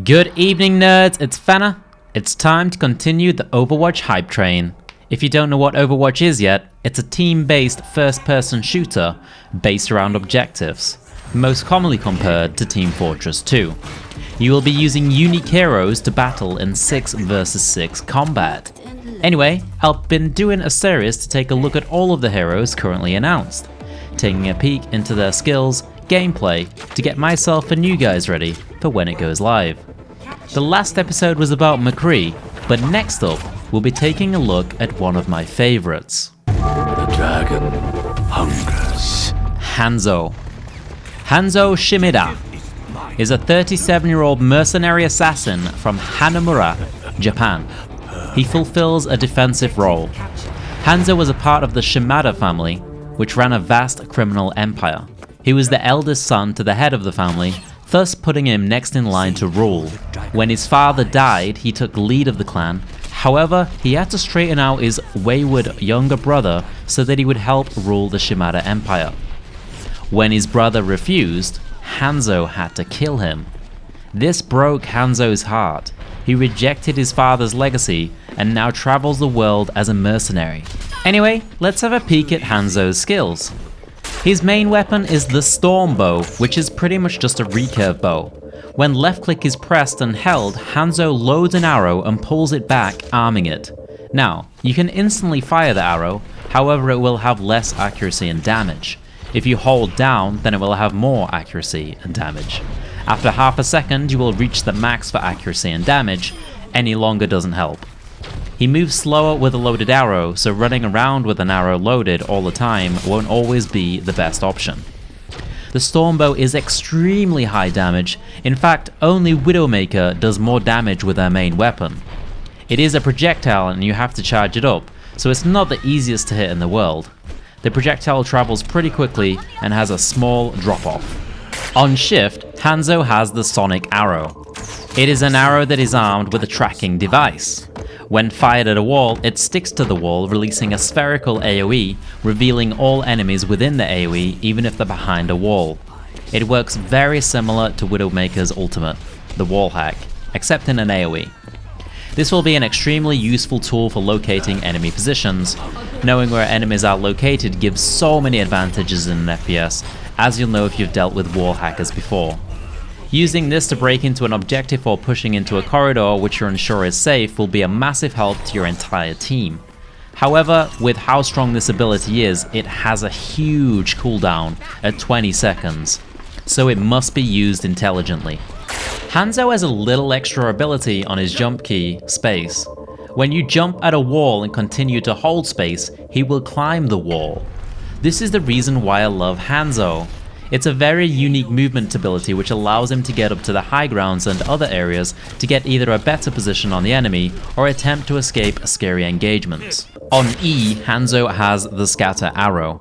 Good evening nerds, it's Fenna. It's time to continue the Overwatch hype train. If you don't know what Overwatch is yet, it's a team-based first-person shooter based around objectives, most commonly compared to Team Fortress 2. You will be using unique heroes to battle in 6 vs 6 combat. Anyway, I've been doing a series to take a look at all of the heroes currently announced, taking a peek into their skills, gameplay, to get myself and you guys ready for when it goes live. The last episode was about McCree, but next up, we'll be taking a look at one of my favorites. The dragon hungers. HANZO. HANZO Shimida is a 37-year-old mercenary assassin from Hanamura, Japan. He fulfills a defensive role. HANZO was a part of the Shimada family, which ran a vast criminal empire. He was the eldest son to the head of the family, thus putting him next in line to rule. When his father died, he took lead of the clan. However, he had to straighten out his wayward younger brother so that he would help rule the Shimada Empire. When his brother refused, HANZO had to kill him. This broke HANZO's heart. He rejected his father's legacy and now travels the world as a mercenary. Anyway, let's have a peek at HANZO's skills. His main weapon is the Storm Bow, which is pretty much just a recurve bow. When left click is pressed and held, HANZO loads an arrow and pulls it back, arming it. Now, you can instantly fire the arrow, however it will have less accuracy and damage. If you hold down, then it will have more accuracy and damage. After half a second, you will reach the max for accuracy and damage. Any longer doesn't help. He moves slower with a loaded arrow, so running around with an arrow loaded all the time won't always be the best option. The Stormbow is extremely high damage. In fact, only Widowmaker does more damage with her main weapon. It is a projectile and you have to charge it up, so it's not the easiest to hit in the world. The projectile travels pretty quickly and has a small drop-off. On shift, HANZO has the Sonic Arrow. It is an arrow that is armed with a tracking device. When fired at a wall, it sticks to the wall, releasing a spherical AoE, revealing all enemies within the AoE, even if they're behind a wall. It works very similar to Widowmaker's ultimate, the wall hack, except in an AoE. This will be an extremely useful tool for locating enemy positions. Knowing where enemies are located gives so many advantages in an FPS, as you'll know if you've dealt with wall hackers before. Using this to break into an objective or pushing into a corridor which you're unsure is safe will be a massive help to your entire team. However, with how strong this ability is, it has a huge cooldown at 20 seconds, so it must be used intelligently. HANZO has a little extra ability on his jump key, space. When you jump at a wall and continue to hold space, he will climb the wall. This is the reason why I love HANZO. It's a very unique movement ability which allows him to get up to the high grounds and other areas to get either a better position on the enemy or attempt to escape scary engagements. On E, HANZO has the Scatter Arrow.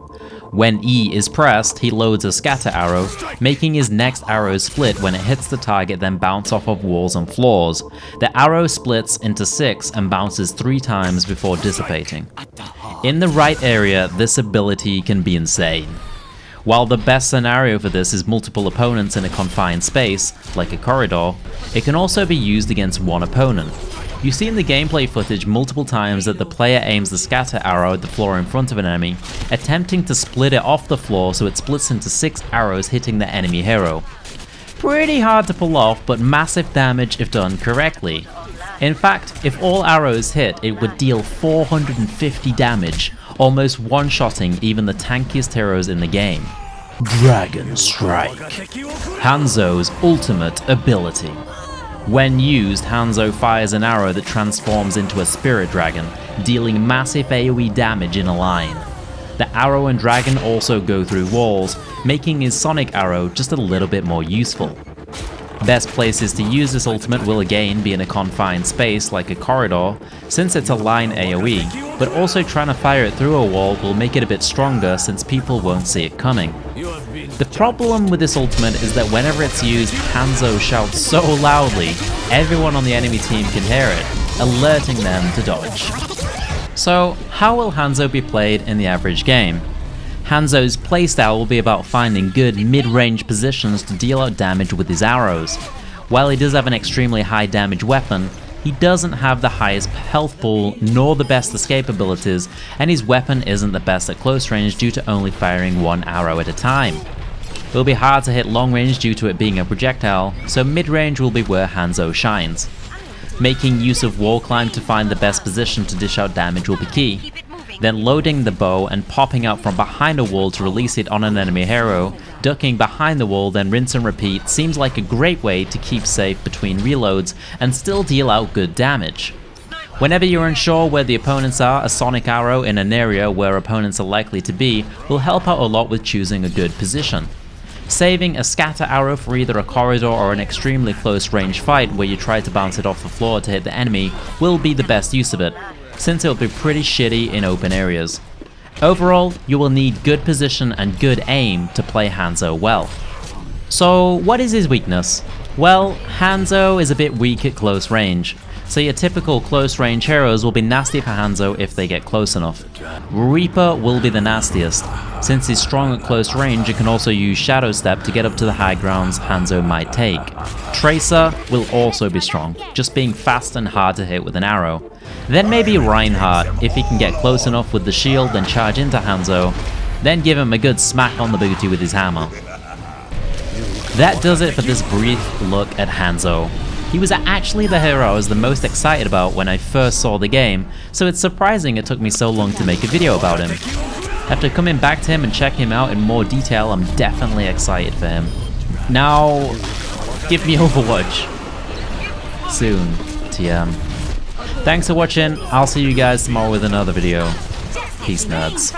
When E is pressed, he loads a Scatter Arrow, making his next arrow split when it hits the target then bounce off of walls and floors. The arrow splits into 6 and bounces 3 times before dissipating. In the right area, this ability can be insane. While the best scenario for this is multiple opponents in a confined space, like a corridor, it can also be used against one opponent. You see in the gameplay footage multiple times that the player aims the scatter arrow at the floor in front of an enemy, attempting to split it off the floor so it splits into 6 arrows hitting the enemy hero. Pretty hard to pull off, but massive damage if done correctly. In fact, if all arrows hit, it would deal 450 damage, almost one-shotting even the tankiest heroes in the game. Dragon Strike. HANZO's ultimate ability. When used, HANZO fires an arrow that transforms into a spirit dragon, dealing massive AoE damage in a line. The arrow and dragon also go through walls, making his sonic arrow just a little bit more useful. Best places to use this ultimate will again be in a confined space like a corridor, since it's a line AoE, but also trying to fire it through a wall will make it a bit stronger since people won't see it coming. The problem with this ultimate is that whenever it's used, HANZO shouts so loudly, everyone on the enemy team can hear it, alerting them to dodge. So, how will HANZO be played in the average game? HANZO's playstyle will be about finding good mid-range positions to deal out damage with his arrows. While he does have an extremely high damage weapon, he doesn't have the highest health pool nor the best escape abilities, and his weapon isn't the best at close range due to only firing one arrow at a time. It will be hard to hit long range due to it being a projectile, so mid range will be where Hanzo shines. Making use of wall climb to find the best position to dish out damage will be key. Then loading the bow and popping out from behind a wall to release it on an enemy hero, ducking behind the wall then rinse and repeat seems like a great way to keep safe between reloads and still deal out good damage. Whenever you're unsure where the opponents are, a sonic arrow in an area where opponents are likely to be will help out a lot with choosing a good position. Saving a scatter arrow for either a corridor or an extremely close range fight where you try to bounce it off the floor to hit the enemy will be the best use of it, since it will be pretty shitty in open areas. Overall, you will need good position and good aim to play Hanzo well. So what is his weakness? Well, Hanzo is a bit weak at close range, so your typical close range heroes will be nasty for Hanzo if they get close enough. Reaper will be the nastiest. Since he's strong at close range, you can also use Shadow Step to get up to the high grounds Hanzo might take. Tracer will also be strong, just being fast and hard to hit with an arrow. Then maybe Reinhardt, if he can get close enough with the shield and charge into Hanzo, then give him a good smack on the booty with his hammer. That does it for this brief look at Hanzo. He was actually the hero I was the most excited about when I first saw the game, so it's surprising it took me so long to make a video about him. After coming back to him and checking him out in more detail, I'm definitely excited for him. Now, give me Overwatch. Soon, TM. Thanks for watching, I'll see you guys tomorrow with another video. Peace, nerds.